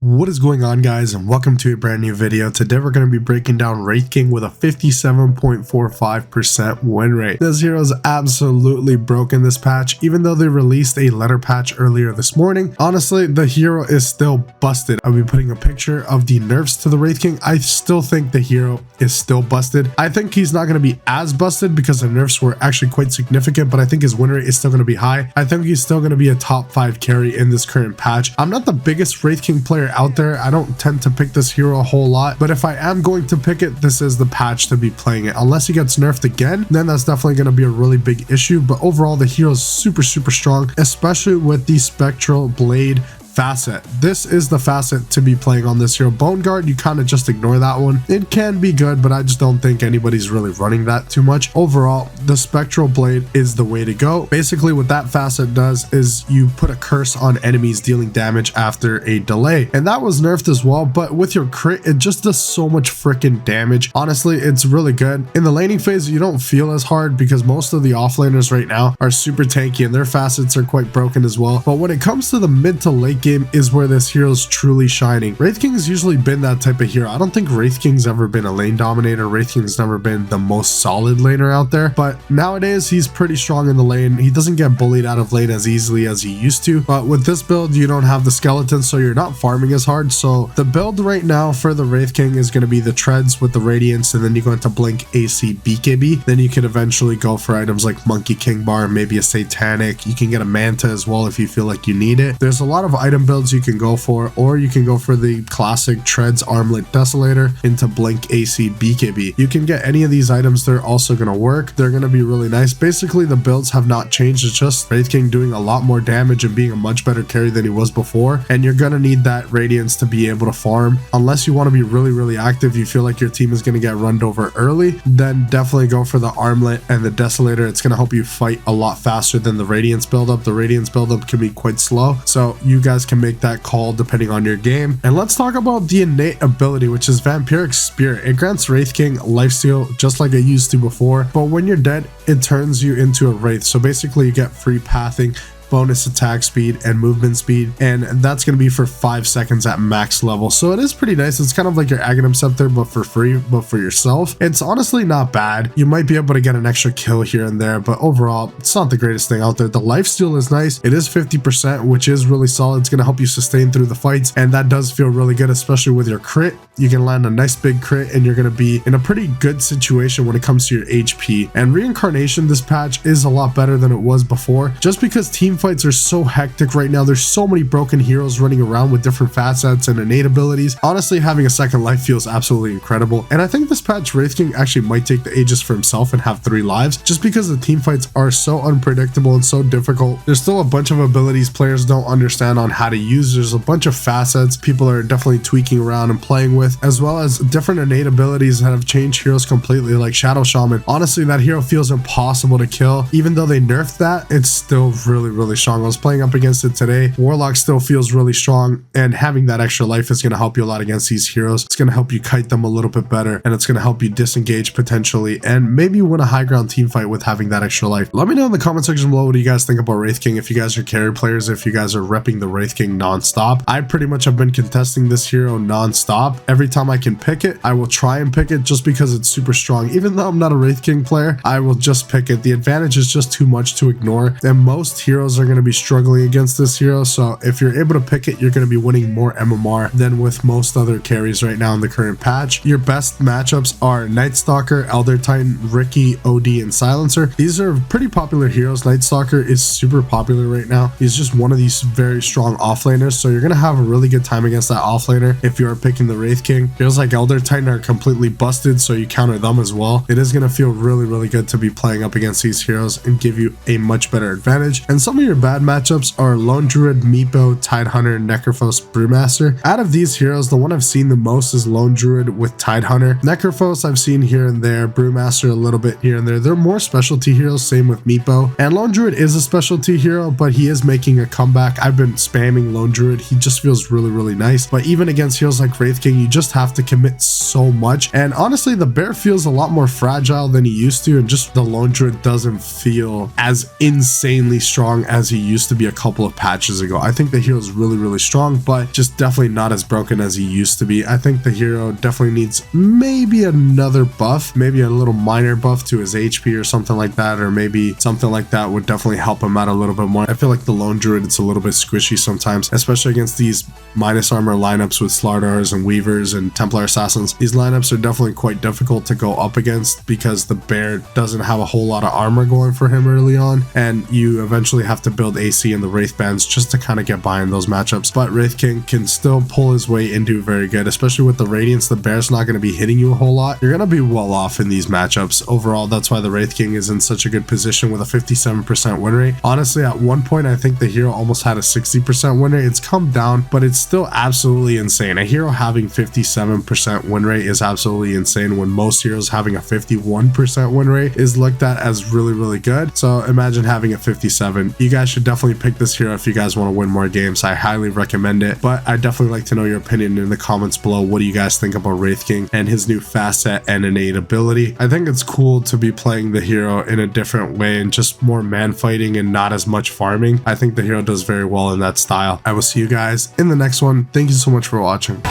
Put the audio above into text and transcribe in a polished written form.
What is going on, guys, and welcome to a brand new video. Today we're going to be breaking down Wraith King with a 57.45% win rate. This hero is absolutely broken this patch. Even though they released a letter patch earlier this morning, honestly the hero is still busted. I'll be putting a picture of the nerfs to the Wraith King. I still think the hero is still busted. I think he's not going to be as busted because the nerfs were actually quite significant, but I think his win rate is still going to be high. I think he's still going to be a top 5 carry in this current patch. I'm not the biggest Wraith King player out there. I don't tend to pick this hero a whole lot, but if I am going to pick it, this is the patch to be playing it. Unless he gets nerfed again, then that's definitely going to be a really big issue. But overall, the hero is super strong, especially with the Spectral Blade facet. This is the facet to be playing on this hero. Bone Guard, you kind of just ignore that one. It can be good, but I just don't think anybody's really running that too much. Overall, the Spectral Blade is the way to go. Basically, what that facet does is you put a curse on enemies dealing damage after a delay, and that was nerfed as well, but with your crit, it just does so much freaking damage. Honestly, it's really good. In the laning phase, you don't feel as hard because most of the offlaners right now are super tanky and their facets are quite broken as well. But when it comes to the mid to late game is where this hero is truly shining. Wraith King has usually been that type of hero. I don't think Wraith King's ever been a lane dominator. Wraith King's never been the most solid laner out there, but nowadays he's pretty strong in the lane. He doesn't get bullied out of lane as easily as he used to, but with this build you don't have the skeleton, so you're not farming as hard. So the build right now for the Wraith King is going to be the treads with the radiance, and then you go into blink AC BKB. Then you can eventually go for items like Monkey King Bar, maybe a satanic. You can get a manta as well if you feel like you need it. There's a lot of item builds you can go for, or you can go for the classic treads armlet desolator into blink AC BKB. You can get any of these items. They're also going to work. They're going to be really nice. Basically the builds have not changed. It's just Wraith King doing a lot more damage and being a much better carry than he was before, and you're going to need that radiance to be able to farm. Unless you want to be really active, you feel like your team is going to get runned over early, then definitely go for the armlet and the desolator. It's going to help you fight a lot faster than the radiance buildup. The radiance buildup can be quite slow, so you guys can make that call depending on your game. And let's talk about the innate ability, which is Vampiric Spirit. It grants Wraith King lifesteal just like it used to before, but when you're dead it turns you into a wraith. So basically you get free pathing, bonus attack speed, and movement speed, and that's going to be for 5 seconds at max level. So it is pretty nice. It's kind of like your Aghanim Scepter but for free, but for yourself. It's honestly not bad. You might be able to get an extra kill here and there, but overall it's not the greatest thing out there. The lifesteal is nice. It is 50%, which is really solid. It's going to help you sustain through the fights, and that does feel really good, especially with your crit. You can land a nice big crit and you're going to be in a pretty good situation when it comes to your HP. And reincarnation this patch is a lot better than it was before, just because team fights are so hectic right now. There's so many broken heroes running around with different facets and innate abilities. Honestly, having a second life feels absolutely incredible, and I think this patch Wraith King actually might take the Aegis for himself and have 3 lives, just because the team fights are so unpredictable and so difficult. There's still a bunch of abilities players don't understand on how to use. There's a bunch of facets people are definitely tweaking around and playing with, as well as different innate abilities that have changed heroes completely, like Shadow Shaman. Honestly, that hero feels impossible to kill. Even though they nerfed that, it's still really strong. I was playing up against it today. Warlock still feels really strong, and having that extra life is going to help you a lot against these heroes. It's going to help you kite them a little bit better, and it's going to help you disengage potentially and maybe win a high ground team fight with having that extra life. Let me know in the comment section below, what do you guys think about Wraith King? If you guys are carry players, if you guys are repping the Wraith King non-stop. I pretty much have been contesting this hero non-stop. Every time I can pick it, I will try and pick it just because it's super strong. Even though I'm not a Wraith King player, I will just pick it. The advantage is just too much to ignore, and most heroes are going to be struggling against this hero, so if you're able to pick it, you're going to be winning more MMR than with most other carries right now in the current patch. Your best matchups are Night Stalker, Elder Titan, Riki, OD, and Silencer. These are pretty popular heroes. Night Stalker is super popular right now. He's just one of these very strong offlaners, so you're going to have a really good time against that offlaner if you are picking the Wraith King. Heroes like Elder Titan are completely busted, so you counter them as well. It is going to feel really good to be playing up against these heroes and give you a much better advantage. And some of your bad matchups are Lone Druid, Meepo, Tidehunter, Necrophos, Brewmaster. Out of these heroes, the one I've seen the most is Lone Druid with Tidehunter. Necrophos I've seen here and there, Brewmaster a little bit here and there. They're more specialty heroes, same with Meepo. And Lone Druid is a specialty hero, but he is making a comeback. I've been spamming Lone Druid. He just feels really nice. But even against heroes like Wraith King, you just have to commit so much. And honestly, the bear feels a lot more fragile than he used to, and just the Lone Druid doesn't feel as insanely strong as he used to be a couple of patches ago. I think the hero is really, really strong, but just definitely not as broken as he used to be. I think the hero definitely needs maybe another buff, maybe a little minor buff to his HP or something like that, or maybe something like that would definitely help him out a little bit more. I feel like the lone druid, it's a little bit squishy sometimes, especially against these minus armor lineups with Slardars and Weavers and Templar Assassins. These lineups are definitely quite difficult to go up against because the bear doesn't have a whole lot of armor going for him early on, and you eventually have to build AC in the Wraith bands just to kind of get by in those matchups. But Wraith King can still pull his way and do very good, especially with the Radiance. The bear's not going to be hitting you a whole lot. You're going to be well off in these matchups. Overall, that's why the Wraith King is in such a good position with a 57% win rate. Honestly, at one point, I think the hero almost had a 60% win rate. It's come down, but it's still absolutely insane. A hero having 57% win rate is absolutely insane when most heroes having a 51% win rate is looked at as really, really good. So imagine having a 57. You guys should definitely pick this hero if you guys want to win more games. I highly recommend it, but I'd definitely like to know your opinion in the comments below. What do you guys think about Wraith King and his new facet and innate ability? I think it's cool to be playing the hero in a different way and just more man fighting and not as much farming. I think the hero does very well in that style. I will see you guys in the next one. Thank you so much for watching.